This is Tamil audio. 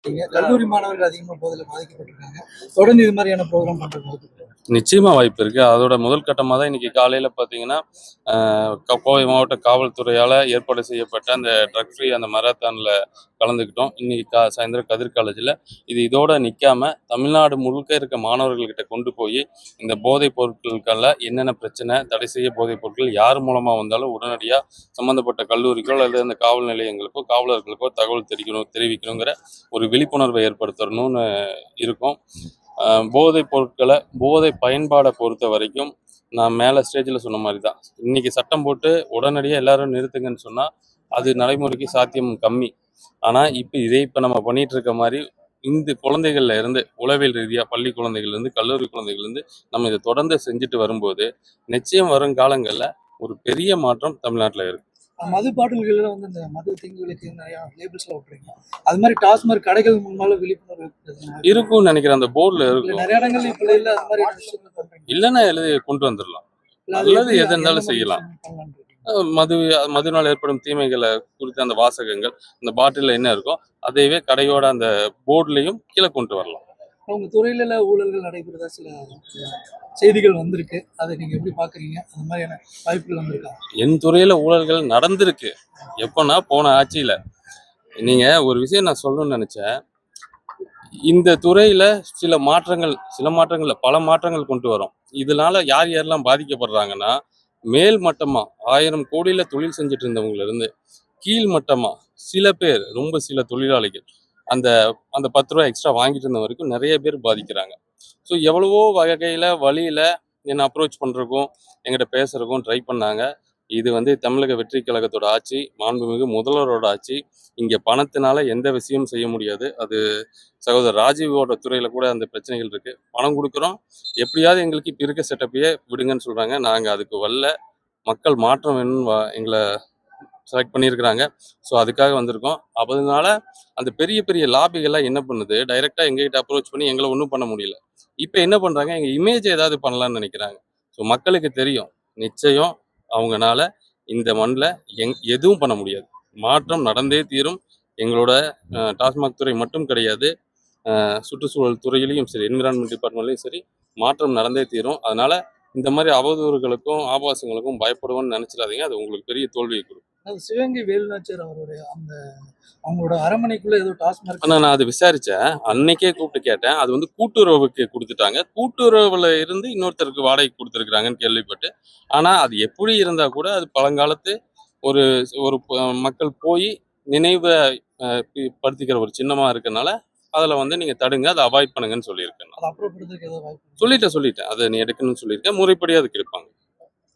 கல்லூரி மாணவர்கள் அதிகமா போதில பாதிக்கப்பட்டிருக்காங்க. தொடர்ந்து இது மாதிரியான ப்ரோகிராம் பண்றது வாய்ப்பு இருக்கா? நிச்சயமா வாய்ப்பு இருக்கு. அதோட முதல் கட்டமா தான் இன்னைக்கு காலையில பார்த்தீங்கன்னா, கோவை மாவட்ட காவல்துறையால ஏற்பாடு செய்யப்பட்ட அந்த ட்ரக் ஃப்ரீ அந்த மராத்தான்ல கலந்துக்கிட்டோம். இன்னைக்கு சாயந்தரம் கதிர் காலேஜ்ல. இதோட நிக்காம தமிழ்நாடு முழுக்க இருக்க மாணவர்கள்கிட்ட கொண்டு போய் இந்த போதைப் பொருட்களுக்கெல்லாம் என்னென்ன பிரச்சனை, தடை செய்ய போதைப் பொருட்கள் யார் மூலமா வந்தாலும் உடனடியா சம்பந்தப்பட்ட கல்லூரிக்கோ அல்லது அந்த காவல் நிலையங்களுக்கோ, காவலர்களுக்கோ தகவல் தெரிவிக்கணுங்கிற ஒரு விழிப்புணர்வை ஏற்படுத்தணும்னு இருக்கோம். போதைப் பொருட்களை போதை பயன்பாடை பொறுத்த வரைக்கும் நான் மேலே ஸ்டேஜில் சொன்ன மாதிரி தான். இன்னைக்கு சட்டம் போட்டு உடனடியாக எல்லாரும் நிறுத்துங்கன்னு சொன்னால் அது நடைமுறைக்கு சாத்தியம் கம்மி. ஆனால் இப்போ நம்ம பண்ணிட்டு இருக்க மாதிரி இந்த குழந்தைகள்ல இருந்து உளவியல் ரீதியாக பள்ளி குழந்தைகள் இருந்து கல்லூரி குழந்தைகள் இருந்து நம்ம இதை தொடர்ந்து செஞ்சுட்டு வரும்போது நிச்சயம் வரும் காலங்களில் ஒரு பெரிய மாற்றம் தமிழ்நாட்டில் இருக்கு. மது பாட்டில்கள்ல இந்த மது தீங்குகளுக்கு நிறைய லேபிள்ஸ்ல விட்டுறீங்க. அது மாதிரி டாஸ்மாக் கடைகள் முன்னால விழிப்புணர்வு இருக்கும்னு நினைக்கிறேன். அந்த போர்டில் இருக்கும். நிறைய இடங்கள்ல இப்ப இல்ல அது மாதிரி விஷயங்கள் பண்றீங்க. இல்லைன்னா எழுதி கொண்டு வந்துடலாம். நல்லது எது இருந்தாலும் செய்யலாம். மதுவினால் ஏற்படும் தீமைகளை குறித்த அந்த வாசகங்கள் அந்த பாட்டிலில் என்ன இருக்கோ அதையவே கடையோட அந்த போர்டுலையும் கீழே கொண்டு வரலாம். உங்க துறையில ஊழல்கள் நடைபெறதா சில செய்திகள் வந்திருக்கு. அதை நீங்க எப்படி பாக்குறீங்க? அந்த மாதிரியான வாய்ப்புகள் வந்திருக்கா? என் துறையில ஊழல்கள் நடந்திருக்கு. எப்போனா போன ஆட்சியில. நீங்க ஒரு விஷயம் நான் சொல்லணும்னு நினைச்சேன். இந்த துறையில பல மாற்றங்கள் கொண்டு வரும். இதனால யார் யாரெல்லாம் பாதிக்கப்படுறாங்கன்னா, மேல் மட்டமா 1000 கோடியில தொழில் செஞ்சுட்டு இருந்தவங்கள இருந்து கீழ் மட்டமா சில தொழிலாளிகள் அந்த அந்த 10 ரூபா எக்ஸ்ட்ரா வாங்கிட்டு இருந்த வரைக்கும் நிறைய பேர் பாதிக்கிறாங்க. ஸோ எவ்வளவோ வழியில என்னை அப்ரோச் பண்றதுக்கும் என்கிட்ட பேசுறதுக்கும் ட்ரை பண்ணாங்க. இது தமிழக வெற்றி கழகத்தோட ஆட்சி, மாண்புமிகு முதல்வரோட ஆட்சி. இங்க பணத்தினால எந்த விஷயமும் செய்ய முடியாது. அது சகோதரர் ராஜீவோட துறையில கூட அந்த பிரச்சனைகள் இருக்கு. பணம் கொடுக்குறோம், எப்படியாவது எங்களுக்கு இப்போ இருக்க செட்டப்பையே விடுங்கன்னு சொல்றாங்க. நாங்க அதுக்கு மக்கள் மாற்றம் வேணும்னு எங்களை செலக்ட் பண்ணியிருக்கிறாங்க. ஸோ அதுக்காக வந்திருக்கோம். அதனால அந்த பெரிய பெரிய லாபிகள்லாம் என்ன பண்ணுது, டைரெக்டாக எங்ககிட்ட அப்ரோச் பண்ணி எங்களை ஒன்றும் பண்ண முடியல. இப்போ என்ன பண்ணுறாங்க, எங்கள் இமேஜ் ஏதாவது பண்ணலான்னு நினைக்கிறாங்க. ஸோ மக்களுக்கு தெரியும், நிச்சயம் அவங்கனால இந்த மண்ணில் எதுவும் பண்ண முடியாது. மாற்றம் நடந்தே தீரும். எங்களோட டாஸ்மாக் துறை மட்டும் கிடையாது, சுற்றுச்சூழல் துறையிலையும் சரி, என்விரான்மெண்ட் டிபார்ட்மெண்ட்லையும் சரி மாற்றம் நடந்தே தீரும். அதனால இந்த மாதிரி அவதூறுகளுக்கும் ஆபாசங்களுக்கும் பயப்படுவோன்னு நினைச்சிடாதீங்க. அது உங்களுக்கு பெரிய தோல்வியை கொடுக்கும். சிவகங்கை வேலுநாச்சியார் அவருடைய அந்த அவங்களோட அரண்மனைக்குள்ள ஏதோ டாஸ்மாக் நான் அதை விசாரிச்சேன். அன்னைக்கே கூப்பிட்டு கேட்டேன். அது கூட்டுறவுக்கு கொடுத்துட்டாங்க. கூட்டுறவுல இருந்து இன்னொருத்தருக்கு வாடகைக்கு கொடுத்துருக்குறாங்கன்னு கேள்விப்பட்டு. ஆனா அது எப்படி இருந்தா கூட அது பழங்காலத்து ஒரு ஒரு மக்கள் போய் நினைவை படுத்திக்கிற ஒரு சின்னமா இருக்கனால அதுல நீங்க தடுங்க, அதை அவாய்ட் பண்ணுங்கன்னு சொல்லியிருக்கேன். அதை அப்புறப்படுத்துறதுக்கு ஏதோ வாய்ப்பு சொல்லிட்டேன். அதை நீ எடுக்கணும்னு சொல்லியிருக்கேன். முறைப்படி அதுக்கு எடுப்பாங்க.